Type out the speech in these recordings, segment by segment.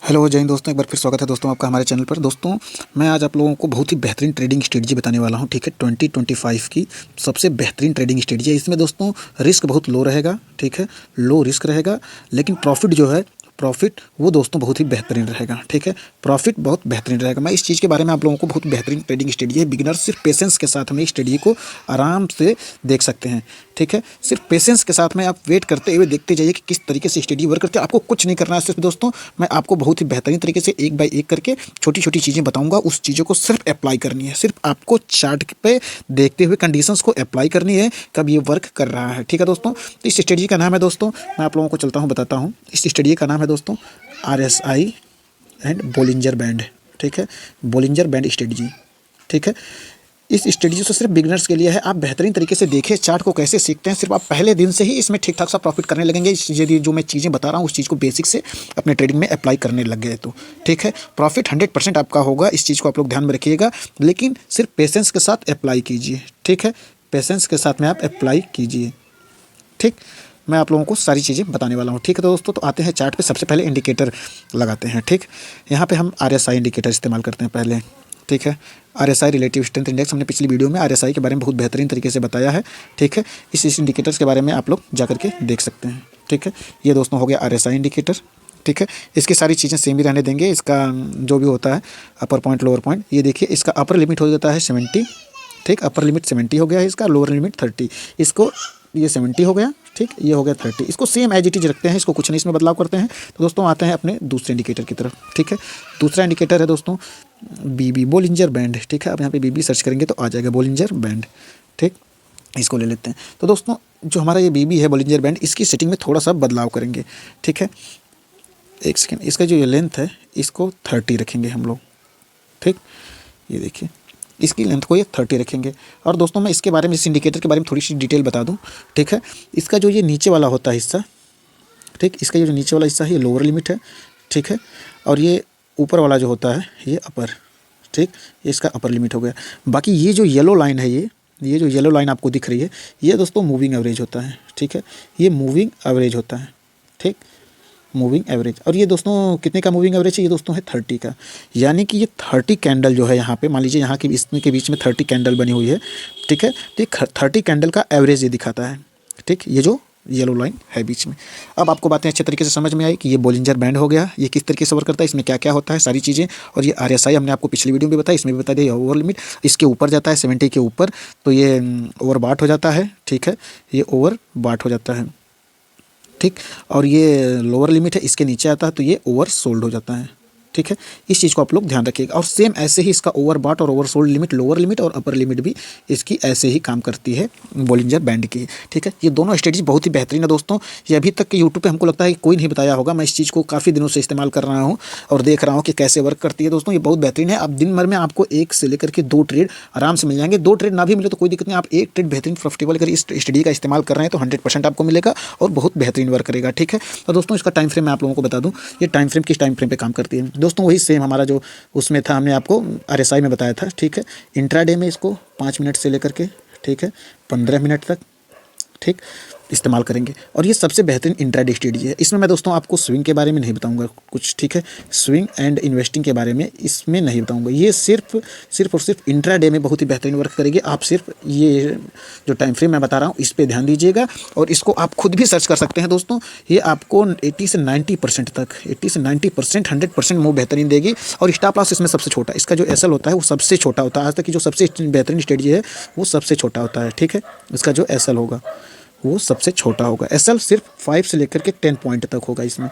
Hello जय हिंद दोस्तों, एक बार फिर स्वागत है दोस्तों आपका हमारे चैनल पर। दोस्तों मैं आज आप लोगों को बहुत ही बेहतरीन ट्रेडिंग स्ट्रेटजी बताने वाला हूं। ठीक है, 2025 की सबसे बेहतरीन ट्रेडिंग स्ट्रेटजी है। इसमें दोस्तों रिस्क बहुत लो रहेगा। ठीक है, लो रिस्क रहेगा, लेकिन प्रॉफिट जो है प्रॉफिट वो दोस्तों बहुत ही बेहतरीन रहेगा। ठीक है, प्रॉफिट बहुत बेहतरीन रहेगा। मैं इस चीज़ के बारे में आप लोगों को बहुत बेहतरीन ट्रेडिंग स्ट्रेटजी है। बिगिनर सिर्फ पेशेंस के साथ में इस स्ट्रेटजी को आराम से देख सकते हैं। ठीक है, सिर्फ पेशेंस के साथ में आप वेट करते हुए देखते जाइए कि किस तरीके से स्ट्रेटजी वर्क करती है। आपको कुछ नहीं करना है, सिर्फ दोस्तों मैं आपको बहुत ही बेहतरीन तरीके से एक बाय एक करके छोटी छोटी चीज़ें बताऊंगा। उस चीज़ों को सिर्फ अप्लाई करनी है, सिर्फ आपको चार्ट पे देखते हुए कंडीशंस को अप्लाई करनी है, कब ये वर्क कर रहा है। ठीक है दोस्तों, तो इस स्ट्रेटजी का नाम है दोस्तों, मैं आप लोगों को चलता हूँ बताता हूँ। इस स्ट्रेटजी का नाम है दोस्तों RSI एंड बोलिंजर बैंड। ठीक है, बोलिंजर बैंड स्ट्रेटजी। ठीक है, इस स्ट्रेटजी से सिर्फ बिगिनर्स के लिए है। आप बेहतरीन तरीके से देखें चार्ट को कैसे सीखते हैं। सिर्फ आप पहले दिन से ही इसमें ठीक ठाक सा प्रॉफिट करने लगेंगे यदि जो मैं चीज़ें बता रहा हूँ उस चीज़ को बेसिक से अपने ट्रेडिंग में अप्लाई करने लग गए तो। ठीक है, प्रॉफिट 100% आपका होगा। इस चीज़ को आप लोग ध्यान में रखिएगा, लेकिन सिर्फ पेशेंस के साथ अप्लाई कीजिए। ठीक है, पेशेंस के साथ में आप अप्लाई कीजिए। ठीक, मैं आप लोगों को सारी चीज़ें बताने वाला हूँ। ठीक है दोस्तों, तो आते हैं चार्ट पे। सबसे पहले इंडिकेटर लगाते हैं। ठीक, यहाँ पे हम RSI इंडिकेटर इस्तेमाल करते हैं पहले। ठीक है, RSI रिलेटिव स्ट्रेंथ इंडेक्स, हमने पिछली वीडियो में RSI के बारे में बहुत बेहतरीन तरीके से बताया है। ठीक है, इस इंडिकेटर्स के बारे में आप लोग जा करके देख सकते हैं। ठीक है, ये दोस्तों हो गया RSI इंडिकेटर। ठीक है, इसकी सारी चीज़ें सेम ही रहने देंगे। इसका जो भी होता है अपर पॉइंट लोअर पॉइंट, ये देखिए इसका अपर लिमिट हो जाता है 70। ठीक, अपर लिमिट 70 हो गया है इसका, लोअर लिमिट 30। इसको ये 70 हो गया। ठीक, ये हो गया 30। इसको सेम एज इट इज रखते हैं, इसको कुछ नहीं इसमें बदलाव करते हैं। तो दोस्तों आते हैं अपने दूसरे इंडिकेटर की तरफ। ठीक है, दूसरा इंडिकेटर है दोस्तों BB, बोलिंजर बैंड। ठीक है, आप यहाँ पे BB सर्च करेंगे तो आ जाएगा बोलिंजर बैंड। ठीक, इसको ले लेते हैं। तो दोस्तों जो हमारा ये BB है बोलिंजर बैंड, इसकी सेटिंग में थोड़ा सा बदलाव करेंगे। ठीक है, एक सेकेंड, इसका जो ये लेंथ है इसको 30 रखेंगे हम लोग। ठीक, ये देखिए इसकी लेंथ को ये 30 रखेंगे। और दोस्तों मैं इसके बारे में, इस इंडिकेटर के बारे में थोड़ी सी डिटेल बता दूं। ठीक है, इसका जो ये नीचे वाला होता है हिस्सा, ठीक, इसका ये जो नीचे वाला हिस्सा है ये लोअर लिमिट है। ठीक है, और ये ऊपर वाला जो होता है ये अपर। ठीक, ये इसका अपर लिमिट हो गया। बाकी ये जो येलो लाइन है, ये जो येलो लाइन आपको दिख रही है, ये दोस्तों मूविंग एवरेज होता है। ठीक है, ये मूविंग एवरेज होता है। ठीक, मूविंग एवरेज। और ये दोस्तों कितने का मूविंग एवरेज है? ये दोस्तों है 30 का। यानी कि ये 30 कैंडल जो है यहाँ पे, मान लीजिए यहाँ की इसके बीच में 30 कैंडल बनी हुई है। ठीक है, तो ये 30 कैंडल का एवरेज ये दिखाता है। ठीक, ये जो येलो लाइन है बीच में। अब आपको बातें अच्छे तरीके से समझ में आई कि ये बोलिंजर बैंड हो गया, ये किस तरीके से वर्क करता है, इसमें क्या क्या होता है, सारी चीज़ें। और ये RSI हमने आपको पिछली वीडियो में बताया, इसमें भी बता दिया। ओवर लिमिट इसके ऊपर जाता है 70 के ऊपर तो ये ओवर बाट हो जाता है। ठीक है, ये ओवर बाट हो जाता है। ठीक, और ये लोअर लिमिट है, इसके नीचे आता है तो ये ओवर सोल्ड हो जाता है। ठीक है, इस चीज़ को आप लोग ध्यान रखिएगा। और सेम ऐसे ही इसका ओवर बाट और over sold limit, lower limit और अपर लिमिट भी इसकी ऐसे ही काम करती है बोलिंजर बैंड की। ठीक है, ये दोनों स्ट्रेटजी बहुत ही बेहतरीन है दोस्तों। ये अभी तक के यूट्यूब पे हमको लगता है कि कोई नहीं बताया होगा। मैं इस चीज़ को काफ़ी दिनों से इस्तेमाल कर रहा हूँ और देख रहा हूँ कि कैसे वर्क करती है दोस्तों। ये बहुत बेहतरीन है। आप दिन भर में आपको 1 से लेकर के 2 ट्रेड आराम से मिल जाएंगे। 2 ट्रेड ना भी मिले तो कोई दिक्कत नहीं, आप 1 ट्रेड बेहतरीन प्रॉफिटेबल अगर इस स्ट्रेटजी का इस्तेमाल कर रहे हैं तो 100% आपको मिलेगा और बहुत बेहतरीन वर्क करेगा। ठीक है, तो दोस्तों इसका टाइम फ्रेम मैं आप लोगों को बता दूँ, ये टाइम फ्रेम किस टाइम फ्रेम पे काम करती है दोस्तों। वही सेम हमारा जो उसमें था, हमने आपको RSI में बताया था। ठीक है, इंट्राडे में इसको 5 मिनट से लेकर के, ठीक है, 15 मिनट तक, ठीक, इस्तेमाल करेंगे। और ये सबसे बेहतरीन इंट्राडे स्ट्रेटजी है। इसमें मैं दोस्तों आपको स्विंग के बारे में नहीं बताऊंगा कुछ। ठीक है, स्विंग एंड इन्वेस्टिंग के बारे में इसमें नहीं बताऊंगा। ये सिर्फ और सिर्फ इंट्राडे में बहुत ही बेहतरीन वर्क करेगी। आप सिर्फ ये जो टाइम फ्रेम मैं बता रहा हूँ इस पर ध्यान दीजिएगा और इसको आप खुद भी सर्च कर सकते हैं दोस्तों। ये आपको 80 से 90% तक, 80 से 90%, 100% मूव बेहतरीन देगी। और स्टॉप लॉस इसमें सबसे छोटा, इसका जो SL होता है वो सबसे छोटा होता है। आज तक की जो सबसे बेहतरीन स्ट्रेटजी है वो सबसे छोटा होता है। ठीक है, इसका जो SL होगा वो सबसे छोटा होगा। SL सिर्फ 5 से लेकर के 10 पॉइंट तक होगा। इसमें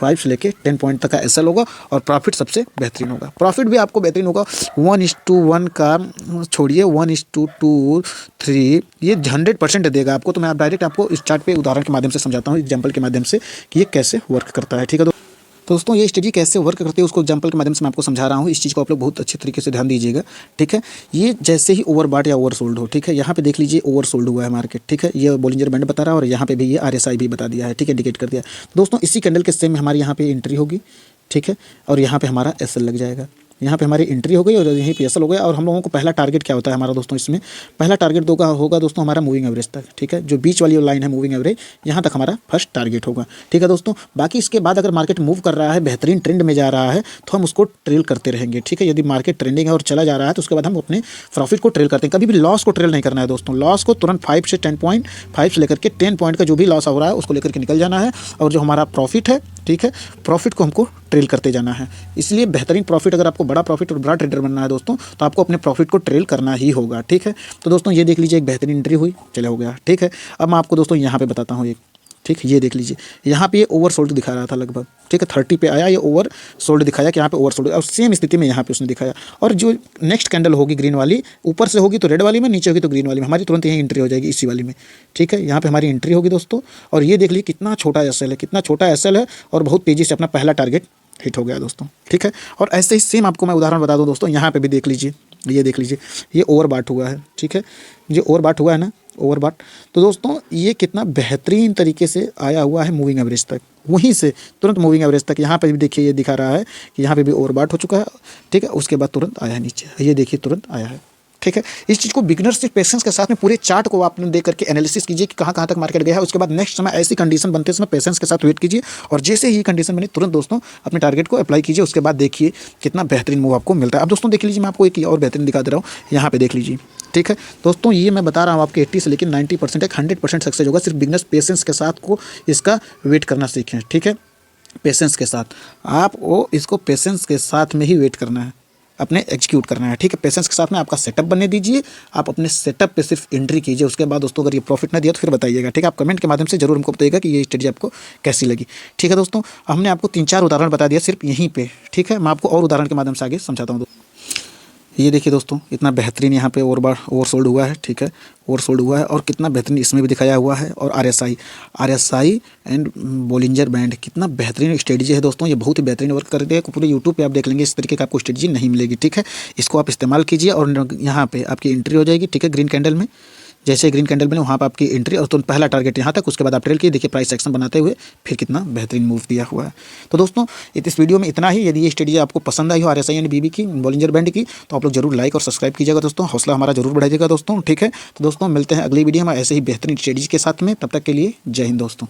5 से लेकर 10 पॉइंट तक का SL होगा और प्रॉफिट सबसे बेहतरीन होगा। प्रॉफिट भी आपको बेहतरीन होगा। 1:1 का छोड़िए, 1:2, 3 ये 100% देगा आपको। तो मैं आप डायरेक्ट आपको इस चार्ट पे उदाहरण के माध्यम से समझाता हूँ, एग्जाम्पल के माध्यम से कि ये कैसे वर्क करता है। ठीक है दोस्तों, ये स्ट्रेटजी कैसे वर्क करती है उसको एग्जांपल के माध्यम से मैं आपको समझा रहा हूँ। इस चीज़ को आप लोग बहुत अच्छे तरीके से ध्यान दीजिएगा। ठीक है, ये जैसे ही ओवर बाट या ओवर सोल्ड हो, ठीक है, यहाँ पे देख लीजिए ओवर सोल्ड हुआ है मार्केट। ठीक है, ये बोलिंजर बैंड बता रहा है और यहाँ पे भी ये RSI भी बता दिया है। ठीक है, इंडिकेट कर दिया दोस्तों। इसी कैंडल के सेम में हमारी यहाँ पे एंट्री होगी। ठीक है, और यहाँ पे हमारा SL लग जाएगा। यहाँ पे हमारी एंट्री हो गई और यहीं पे एसएल हो गया। और हम लोगों को पहला टारगेट क्या होता है हमारा दोस्तों, इसमें पहला टारगेट होगा दोस्तों हमारा मूविंग एवरेज तक, ठीक है। जो बीच वाली लाइन है मूविंग एवरेज, यहाँ तक हमारा फर्स्ट टारगेट होगा, ठीक है दोस्तों। बाकी इसके बाद अगर मार्केट मूव कर रहा है, बेहतरीन ट्रेंड में जा रहा है, तो हम उसको ट्रेल करते रहेंगे, ठीक है। यदि मार्केट ट्रेंडिंग है और चला जा रहा है तो उसके बाद हम अपने प्रॉफिट को ट्रेल करते हैं। कभी भी लॉस को ट्रेल नहीं करना है दोस्तों। लॉस को तुरंत 5 से 10.5 से लेकर के 10 पॉइंट का जो भी लॉस हो रहा है उसको लेकर के निकल जाना है। और जो हमारा प्रॉफिट है, ठीक है, प्रॉफिट को हमको ट्रेल करते जाना है। इसलिए बेहतरीन प्रॉफिट, अगर आपको बड़ा प्रॉफिट और बड़ा ट्रेडर बनना है दोस्तों, तो आपको अपने प्रॉफिट को ट्रेल करना ही होगा, ठीक है। तो दोस्तों ये देख लीजिए, एक बेहतरीन एंट्री हुई, चले हो गया, ठीक है। अब मैं आपको दोस्तों यहाँ पे बताता हूँ एक, ठीक है, ये देख लीजिए, यहाँ पे ये ओवर सोल्ड दिखा रहा था लगभग, ठीक है। 30 पे आया, ये ओवर सोल्ड दिखाया कि यहाँ पे ओवर सोल्ड, और सेम स्थिति में यहाँ पे उसने दिखाया। और जो नेक्स्ट कैंडल होगी ग्रीन वाली, ऊपर से होगी तो रेड वाली में, नीचे होगी तो ग्रीन वाली में, हमारी तुरंत यही एंट्री हो जाएगी इसी वाली में, ठीक है। यहाँ पे हमारी एंट्री होगी दोस्तों। और ये देख लीजिए कितना छोटा एसएल है, कितना छोटा एसएल है, और बहुत तेज़ी से अपना पहला टारगेट हिट हो गया दोस्तों, ठीक है। और ऐसे ही सेम आपको मैं उदाहरण बता दूं दोस्तों, यहाँ पे भी देख लीजिए, ये देख लीजिए, ये ओवरबॉट हुआ है, ठीक है। जो ओवरबॉट हुआ है ना, ओवरबॉट, तो दोस्तों ये कितना बेहतरीन तरीके से आया हुआ है मूविंग एवरेज तक, वहीं से तुरंत मूविंग एवरेज तक। यहाँ पे भी देखिए, ये दिखा रहा है कि यहाँ पे भी ओवरबॉट हो चुका है, ठीक है। उसके बाद तुरंत आया है नीचे, ये देखिए तुरंत आया है, ठीक है। इस चीज़ को बिगनर से पेशेंस के साथ में पूरे चार्ट को आपने देख करके एनालिसिस कीजिए कि कहाँ कहाँ तक मार्केट गया है। उसके बाद नेक्स्ट समय ऐसी कंडीशन बनते समय पेशेंस के साथ वेट कीजिए, और जैसे ही कंडीशन बने तुरंत दोस्तों अपने टारगेट को अप्लाई कीजिए। उसके बाद देखिए कितना बेहतरीन मूव आपको मिलता है। अब दोस्तों देख लीजिए, मैं आपको एक और बेहतरीन दिखा दे रहा हूँ, यहाँ पे देख लीजिए, ठीक है दोस्तों। ये मैं बता रहा हूँ आपके 80 से लेकिन 90% एक 100% सक्सेस होगा। सिर्फ बिगनर्स पेशेंस के साथ को इसका वेट करना सीखें, ठीक है। पेशेंस के साथ आप वो इसको पेशेंस के साथ में ही वेट करना है, अपने एग्जीक्यूट करना है, ठीक है। पेशेंस के साथ में आपका सेटअप बनने दीजिए, आप अपने सेटअप पे सिर्फ एंट्री कीजिए। उसके बाद दोस्तों अगर ये प्रॉफिट ना दिया तो फिर बताइएगा, ठीक है। आप कमेंट के माध्यम से जरूर हमको बताइएगा कि ये स्ट्रेटजी आपको कैसी लगी, ठीक है दोस्तों। हमने आपको 3-4 उदाहरण बता दिया सिर्फ यहीं पे, ठीक है। मैं आपको और उदाहरण के माध्यम से आगे समझाता हूँ। ये देखिए दोस्तों, इतना बेहतरीन यहाँ पे ओवरसोल्ड हुआ है, ठीक है, ओवरसोल्ड हुआ है। और कितना बेहतरीन इसमें भी दिखाया हुआ है। और आरएसआई एंड बोलिंजर बैंड, कितना बेहतरीन स्ट्रेटजी है दोस्तों। ये बहुत ही बेहतरीन वर्क करती है। पूरे यूट्यूब पे आप देख लेंगे, इस तरीके का आपको स्ट्रेटजी नहीं मिलेगी, ठीक है। इसको आप इस्तेमाल कीजिए और यहाँ पे आपकी एंट्री हो जाएगी, ठीक है। ग्रीन कैंडल में, जैसे ग्रीन कैंडल बने वहाँ पर आपकी एंट्री, और तो पहला टारगेट यहाँ तक, उसके बाद आप ट्रेल किए, देखिए प्राइस एक्शन बनाते हुए फिर कितना बेहतरीन मूव दिया हुआ है। तो दोस्तों इस वीडियो में इतना ही। यदि ये स्ट्रेटजी आपको पसंद आई हो आरएसआई एंड बीबी की, बॉलिंजर बैंड की, तो आप लोग जरूर लाइक और सब्सक्राइब कीजिएगा दोस्तों। हौसला हमारा जरूर बढ़ाइएगा दोस्तों, ठीक है। तो दोस्तों मिलते हैं अगली वीडियो में ऐसे ही बेहतरीन स्ट्रेटजी के साथ में। तब तक के लिए जय हिंद दोस्तों।